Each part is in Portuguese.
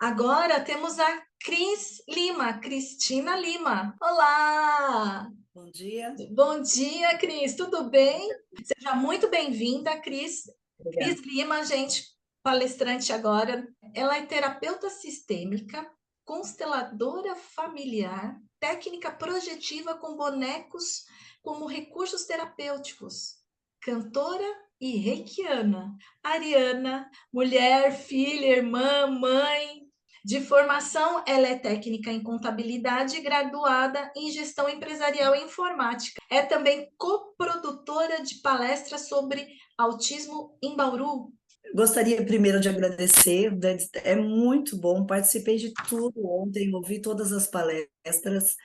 Agora temos a Cristina Lima. Olá! Bom dia. Bom dia, Cris. Tudo bem? Seja muito bem-vinda, Cris. Obrigada. Cris Lima, gente, palestrante agora. Ela é terapeuta sistêmica, consteladora familiar, técnica projetiva com bonecos como recursos terapêuticos, cantora e reikiana. Ariana, mulher, filha, irmã, mãe. De formação, ela é técnica em contabilidade e graduada em gestão empresarial e informática. É também coprodutora de palestras sobre autismo em Bauru. Gostaria primeiro de agradecer, é muito bom, participei de tudo ontem, ouvi todas as palestras.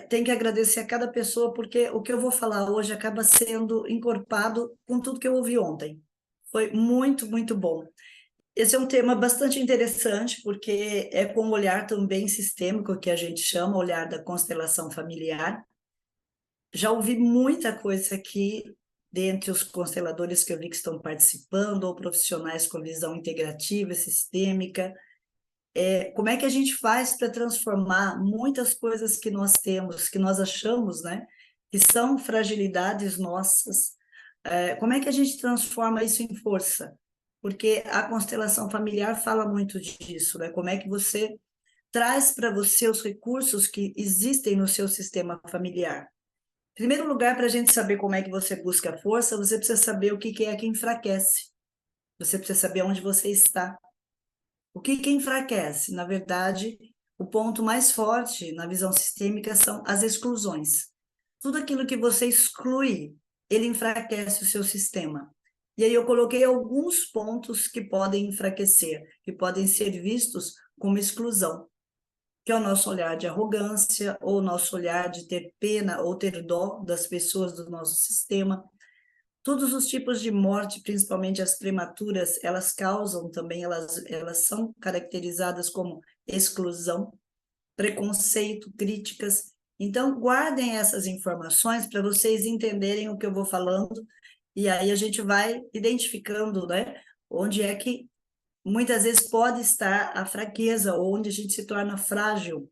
Tenho que agradecer a cada pessoa, porque o que eu vou falar hoje acaba sendo encorpado com tudo que eu ouvi ontem. Foi muito, muito bom. Esse é um tema bastante interessante, porque é com um olhar também sistêmico, que a gente chama, olhar da constelação familiar. Já ouvi muita coisa aqui, dentre os consteladores que eu vi que estão participando, ou profissionais com visão integrativa, sistêmica. Como é que a gente faz para transformar muitas coisas que nós temos, que nós achamos, né, que são fragilidades nossas? Como é que a gente transforma isso em força? Porque a constelação familiar fala muito disso, né? Como é que você traz para você os recursos que existem no seu sistema familiar? Em primeiro lugar, para a gente saber como é que você busca força, você precisa saber o que é que enfraquece. Você precisa saber onde você está. O que enfraquece? Na verdade, o ponto mais forte na visão sistêmica são as exclusões. Tudo aquilo que você exclui, ele enfraquece o seu sistema. E aí eu coloquei alguns pontos que podem enfraquecer, que podem ser vistos como exclusão, que é o nosso olhar de arrogância, ou o nosso olhar de ter pena ou ter dó das pessoas do nosso sistema. Todos os tipos de morte, principalmente as prematuras, elas causam também, elas são caracterizadas como exclusão, preconceito, críticas. Então, guardem essas informações para vocês entenderem o que eu vou falando, e aí a gente vai identificando, né, onde é que muitas vezes pode estar a fraqueza, ou onde a gente se torna frágil,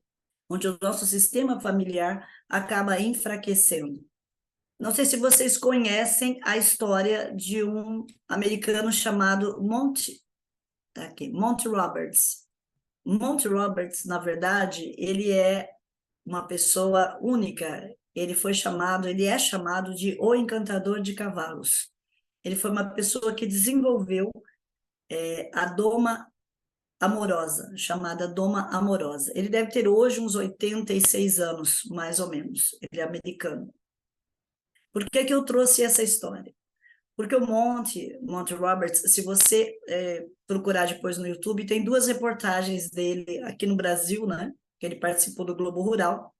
onde o nosso sistema familiar acaba enfraquecendo. Não sei se vocês conhecem a história de um americano chamado Monty Roberts. Monty Roberts, na verdade, ele é uma pessoa única. Ele é chamado de o encantador de cavalos. Ele foi uma pessoa que desenvolveu a doma amorosa, chamada doma amorosa. Ele deve ter hoje uns 86 anos, mais ou menos. Ele é americano. Por que eu trouxe essa história? Porque o Monty Roberts, se você procurar depois no YouTube, tem duas reportagens dele aqui no Brasil, né? Que ele participou do Globo Rural,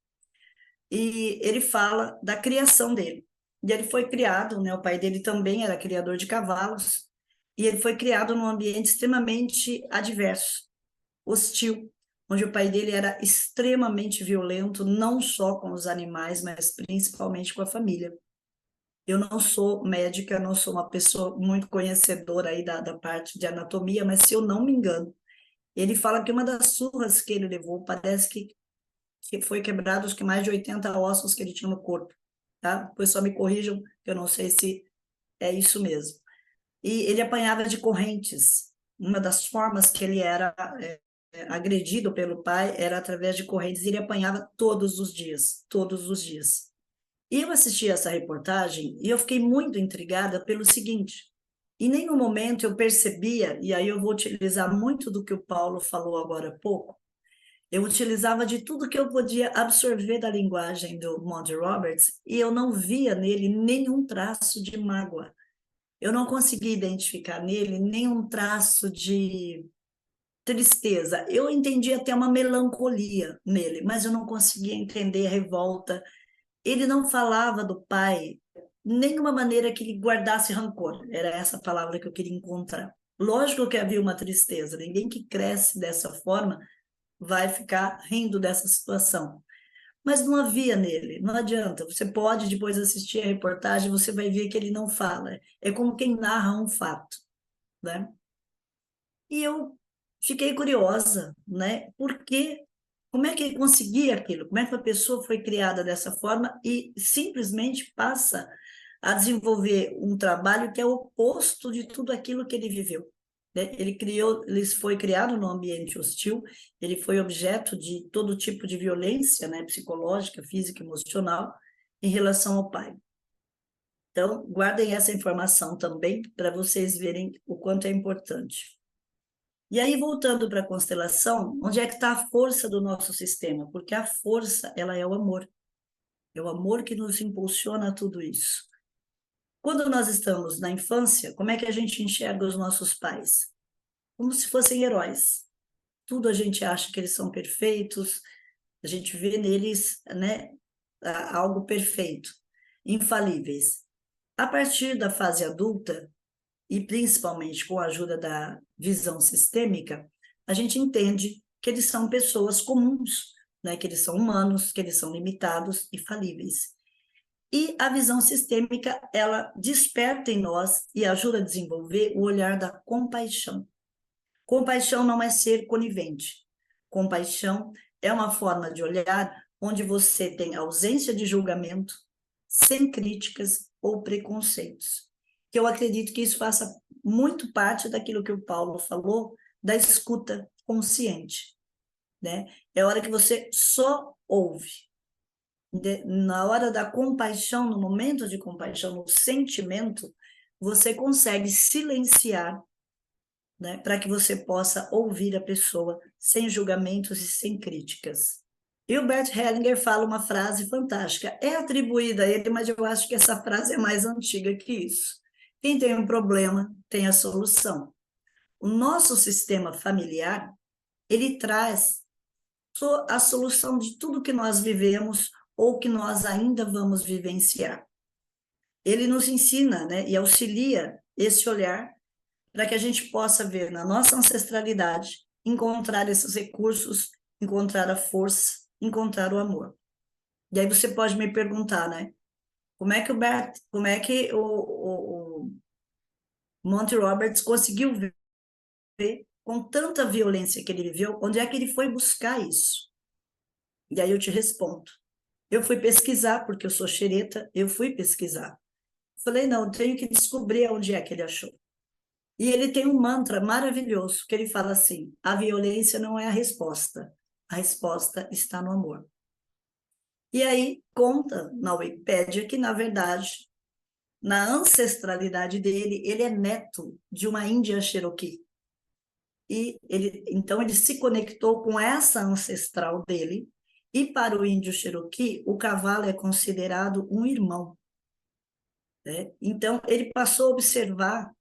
e ele fala da criação dele. E ele foi criado, né? O pai dele também era criador de cavalos, e ele foi criado num ambiente extremamente adverso, hostil, onde o pai dele era extremamente violento, não só com os animais, mas principalmente com a família. Eu não sou médica, não sou uma pessoa muito conhecedora aí da parte de anatomia, mas se eu não me engano, ele fala que uma das surras que ele levou, parece que foi quebrado, acho que mais de 80 ossos que ele tinha no corpo, tá? Depois só me corrijam, que eu não sei se é isso mesmo. E ele apanhava de correntes. Uma das formas que ele era agredido pelo pai era através de correntes, e ele apanhava todos os dias, todos os dias. E eu assisti essa reportagem e eu fiquei muito intrigada pelo seguinte: em nenhum momento eu percebia, e aí eu vou utilizar muito do que o Paulo falou agora há pouco, eu utilizava de tudo que eu podia absorver da linguagem do Monty Roberts, e eu não via nele nenhum traço de mágoa. Eu não conseguia identificar nele nenhum traço de tristeza. Eu entendi até uma melancolia nele, mas eu não conseguia entender a revolta. Ele não falava do pai nenhuma maneira que ele guardasse rancor. Era essa palavra que eu queria encontrar. Lógico que havia uma tristeza. Ninguém que cresce dessa forma vai ficar rindo dessa situação. Mas não havia nele, não adianta. Você pode depois assistir a reportagem, você vai ver que ele não fala. É como quem narra um fato, né? E eu fiquei curiosa, né? Por quê? Como é que ele conseguia aquilo? Como é que a pessoa foi criada dessa forma e simplesmente passa a desenvolver um trabalho que é o oposto de tudo aquilo que ele viveu? Né? Ele foi criado num ambiente hostil, ele foi objeto de todo tipo de violência, né? Psicológica, física, emocional, em relação ao pai. Então, guardem essa informação também para vocês verem o quanto é importante. E aí, voltando para a constelação, onde é que está a força do nosso sistema? Porque a força, ela é o amor. É o amor que nos impulsiona a tudo isso. Quando nós estamos na infância, como é que a gente enxerga os nossos pais? Como se fossem heróis. Tudo a gente acha que eles são perfeitos, a gente vê neles, né, algo perfeito, infalíveis. A partir da fase adulta, e principalmente com a ajuda da visão sistêmica, a gente entende que eles são pessoas comuns, né? Que eles são humanos, que eles são limitados e falíveis. E a visão sistêmica, ela desperta em nós e ajuda a desenvolver o olhar da compaixão. Compaixão não é ser conivente. Compaixão é uma forma de olhar onde você tem ausência de julgamento, sem críticas ou preconceitos. Que eu acredito que isso faça muito parte daquilo que o Paulo falou, da escuta consciente, né? É a hora que você só ouve. Na hora da compaixão, no momento de compaixão, no sentimento, você consegue silenciar, né, para que você possa ouvir a pessoa sem julgamentos e sem críticas. E o Bert Hellinger fala uma frase fantástica, é atribuída a ele, mas eu acho que essa frase é mais antiga que isso. Quem tem um problema tem a solução. O nosso sistema familiar, ele traz a solução de tudo que nós vivemos ou que nós ainda vamos vivenciar. Ele nos ensina, né, e auxilia esse olhar para que a gente possa ver na nossa ancestralidade, encontrar esses recursos, encontrar a força, encontrar o amor. E aí você pode me perguntar, né? Como é que o Monty Roberts conseguiu ver com tanta violência que ele viveu, onde é que ele foi buscar isso? E aí eu te respondo. Eu fui pesquisar, porque eu sou xereta, eu fui pesquisar. Falei, não, eu tenho que descobrir onde é que ele achou. E ele tem um mantra maravilhoso, que ele fala assim, a violência não é a resposta está no amor. E aí conta na Wikipédia que, na verdade, na ancestralidade dele, ele é neto de uma Índia Cherokee. E então ele se conectou com essa ancestral dele, e para o índio Cherokee, o cavalo é considerado um irmão. Né? Então ele passou a observar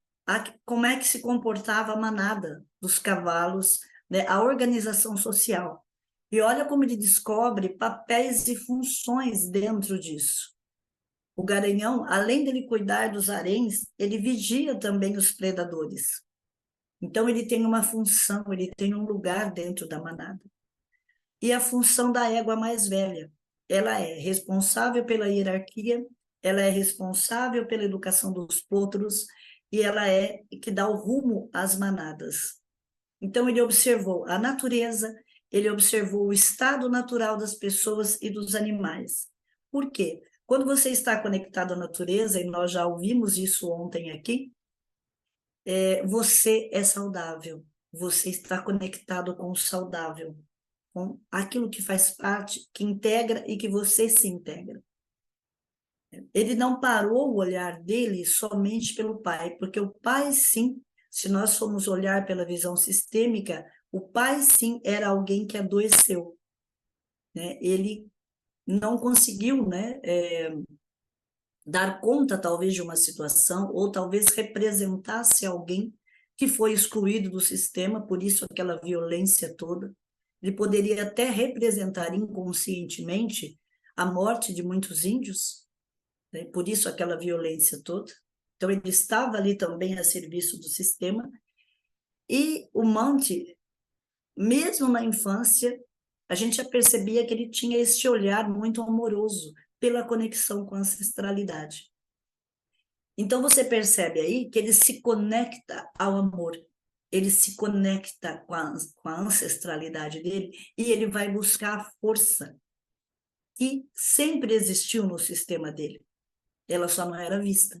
como é que se comportava a manada dos cavalos, né? A organização social. E olha como ele descobre papéis e funções dentro disso. O garanhão, além dele cuidar dos haréns, ele vigia também os predadores. Então, ele tem uma função, ele tem um lugar dentro da manada. E a função da égua mais velha, ela é responsável pela hierarquia, ela é responsável pela educação dos potros, e ela é que dá o rumo às manadas. Então, ele observou a natureza, ele observou o estado natural das pessoas e dos animais. Por quê? Quando você está conectado à natureza, e nós já ouvimos isso ontem aqui, você é saudável, você está conectado com o saudável, com aquilo que faz parte, que integra e que você se integra. Ele não parou o olhar dele somente pelo pai, porque o pai, sim, se nós formos olhar pela visão sistêmica, o pai, sim, era alguém que adoeceu. Né? Ele não conseguiu, né, dar conta, talvez, de uma situação, ou talvez representasse alguém que foi excluído do sistema, por isso aquela violência toda. Ele poderia até representar inconscientemente a morte de muitos índios, né? Por isso aquela violência toda. Então, ele estava ali também a serviço do sistema. E o Monty, mesmo na infância, a gente já percebia que ele tinha esse olhar muito amoroso pela conexão com a ancestralidade. Então, você percebe aí que ele se conecta ao amor. ele se conecta com a ancestralidade dele e ele vai buscar a força que sempre existiu no sistema dele. Ela só não era vista.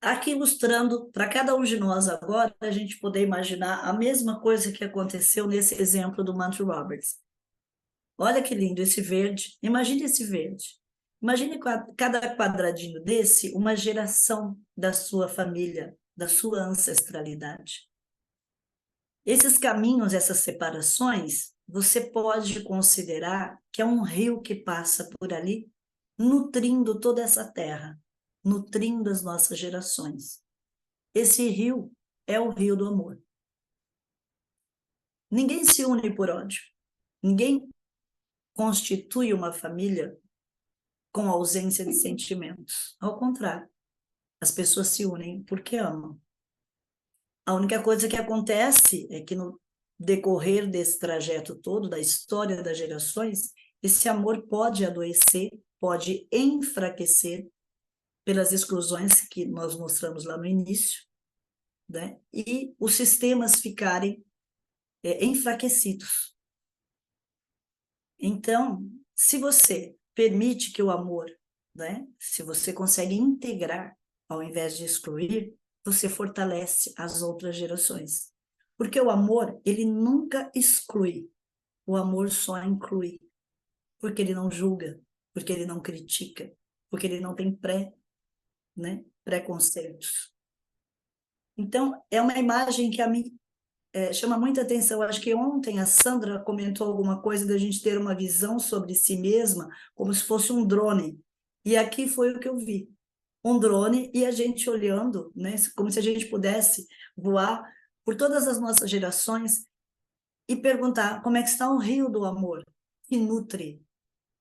Aqui ilustrando para cada um de nós agora, a gente poder imaginar a mesma coisa que aconteceu nesse exemplo do Mantle Roberts. Olha que lindo esse verde. Imagine esse verde. Imagine cada quadradinho desse uma geração da sua família, da sua ancestralidade. Esses caminhos, essas separações, você pode considerar que é um rio que passa por ali, nutrindo toda essa terra, nutrindo as nossas gerações. Esse rio é o rio do amor. Ninguém se une por ódio. Ninguém constitui uma família com ausência de sentimentos. Ao contrário, as pessoas se unem porque amam. A única coisa que acontece é que no decorrer desse trajeto todo, da história das gerações, esse amor pode adoecer, pode enfraquecer pelas exclusões que nós mostramos lá no início, né? E os sistemas ficarem enfraquecidos. Então, se você permite que o amor, né? Se você consegue integrar ao invés de excluir, você fortalece as outras gerações. Porque o amor, ele nunca exclui. O amor só inclui. Porque ele não julga, porque ele não critica, porque ele não tem preconceitos. Então, é uma imagem que a mim chama muita atenção. Acho que ontem a Sandra comentou alguma coisa da gente ter uma visão sobre si mesma como se fosse um drone. E aqui foi o que eu vi. Um drone e a gente olhando, né, como se a gente pudesse voar por todas as nossas gerações e perguntar como é que está o rio do amor que nutre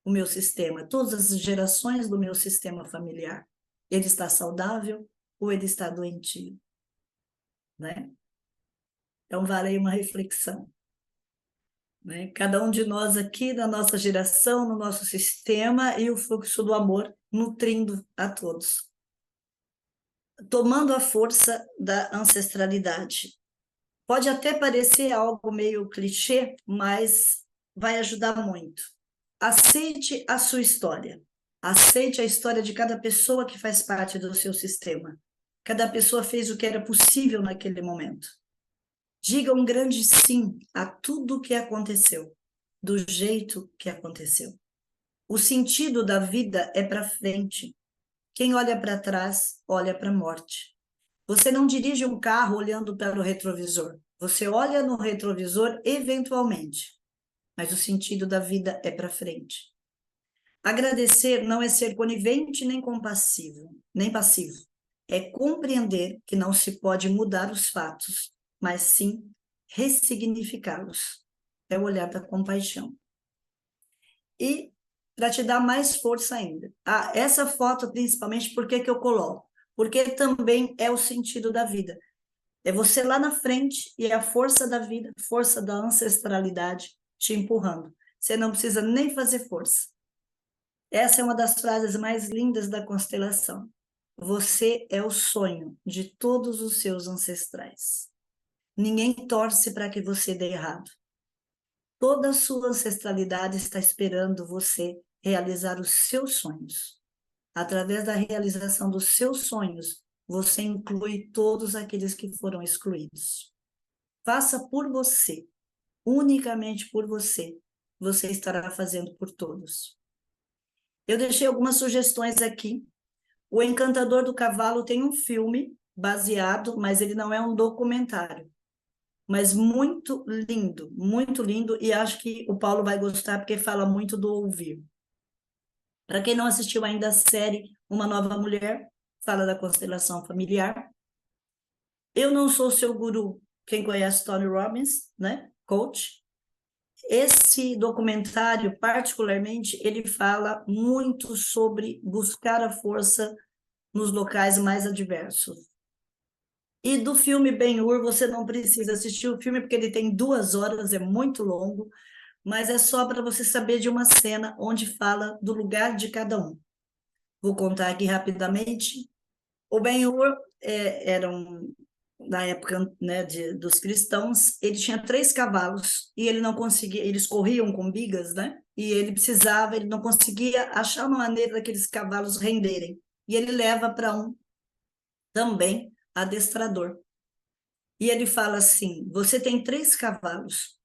o meu sistema, todas as gerações do meu sistema familiar. Ele está saudável ou ele está doentio, né? Então vale aí uma reflexão, né? Cada um de nós aqui, na nossa geração, no nosso sistema e o fluxo do amor nutrindo a todos. Tomando a força da ancestralidade. Pode até parecer algo meio clichê, mas vai ajudar muito. Aceite a sua história. Aceite a história de cada pessoa que faz parte do seu sistema. Cada pessoa fez o que era possível naquele momento. Diga um grande sim a tudo o que aconteceu, do jeito que aconteceu. O sentido da vida é para frente. Quem olha para trás, olha para a morte. Você não dirige um carro olhando para o retrovisor. Você olha no retrovisor eventualmente, mas o sentido da vida é para frente. Agradecer não é ser conivente nem compassivo, nem passivo. É compreender que não se pode mudar os fatos, mas sim ressignificá-los. É o olhar da compaixão. E para te dar mais força ainda. Essa foto, principalmente, por que eu coloco? Porque também é o sentido da vida. É você lá na frente e a força da vida, força da ancestralidade te empurrando. Você não precisa nem fazer força. Essa é uma das frases mais lindas da constelação. Você é o sonho de todos os seus ancestrais. Ninguém torce para que você dê errado. Toda a sua ancestralidade está esperando você realizar os seus sonhos. Através da realização dos seus sonhos, você inclui todos aqueles que foram excluídos. Faça por você, unicamente por você. Você estará fazendo por todos. Eu deixei algumas sugestões aqui. O Encantador do Cavalo tem um filme baseado, mas ele não é um documentário. Mas muito lindo, e acho que o Paulo vai gostar porque fala muito do ouvir. Para quem não assistiu ainda a série Uma Nova Mulher, fala da constelação familiar. Eu não sou seu guru, quem conhece Tony Robbins, né? Coach. Esse documentário, particularmente, ele fala muito sobre buscar a força nos locais mais adversos. E do filme Ben-Hur, você não precisa assistir o filme, porque ele tem 2 horas, é muito longo, mas é só para você saber de uma cena onde fala do lugar de cada um. Vou contar aqui rapidamente. O Ben-Hur era um na época, né, dos cristãos, ele tinha 3 cavalos e ele não conseguia, eles corriam com bigas, né? E ele não conseguia achar uma maneira daqueles cavalos renderem. E ele leva para um também adestrador. E ele fala assim: você tem 3 cavalos,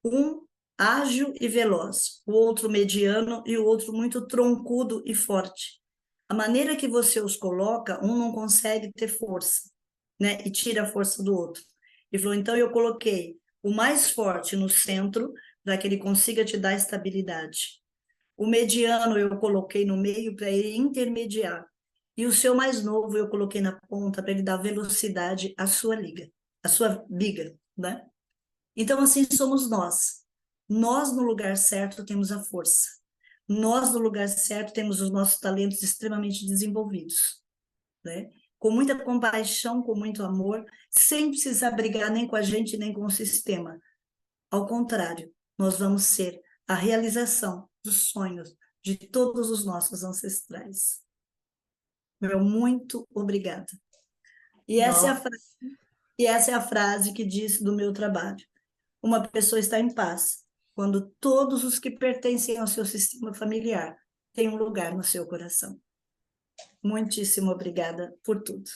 um ágil e veloz, o outro mediano e o outro muito troncudo e forte. A maneira que você os coloca, um não consegue ter força, né? E tira a força do outro. Ele falou: então eu coloquei o mais forte no centro, para que ele consiga te dar estabilidade. O mediano eu coloquei no meio para ele intermediar. E o seu mais novo eu coloquei na ponta para ele dar velocidade à sua liga, à sua biga, né? Então, assim somos nós. Nós, no lugar certo, temos a força. Nós, no lugar certo, temos os nossos talentos extremamente desenvolvidos, né? Com muita compaixão, com muito amor, sem precisar brigar nem com a gente, nem com o sistema. Ao contrário, nós vamos ser a realização dos sonhos de todos os nossos ancestrais. Meu muito obrigada. E Nossa, essa é a frase que diz do meu trabalho. Uma pessoa está em paz quando todos os que pertencem ao seu sistema familiar têm um lugar no seu coração. Muitíssimo obrigada por tudo.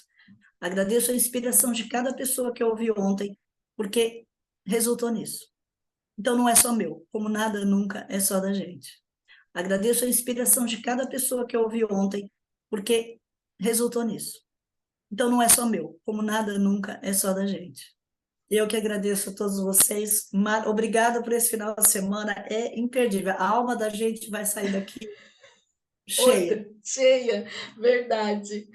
Agradeço a inspiração de cada pessoa que eu ouvi ontem, porque resultou nisso. Então não é só meu, como nada nunca é só da gente. Agradeço a inspiração de cada pessoa que eu ouvi ontem, porque resultou nisso. Então não é só meu, como nada nunca é só da gente. Eu que agradeço a todos vocês. Obrigada por esse final de semana, é imperdível. A alma da gente vai sair daqui cheia. outra, cheia, verdade.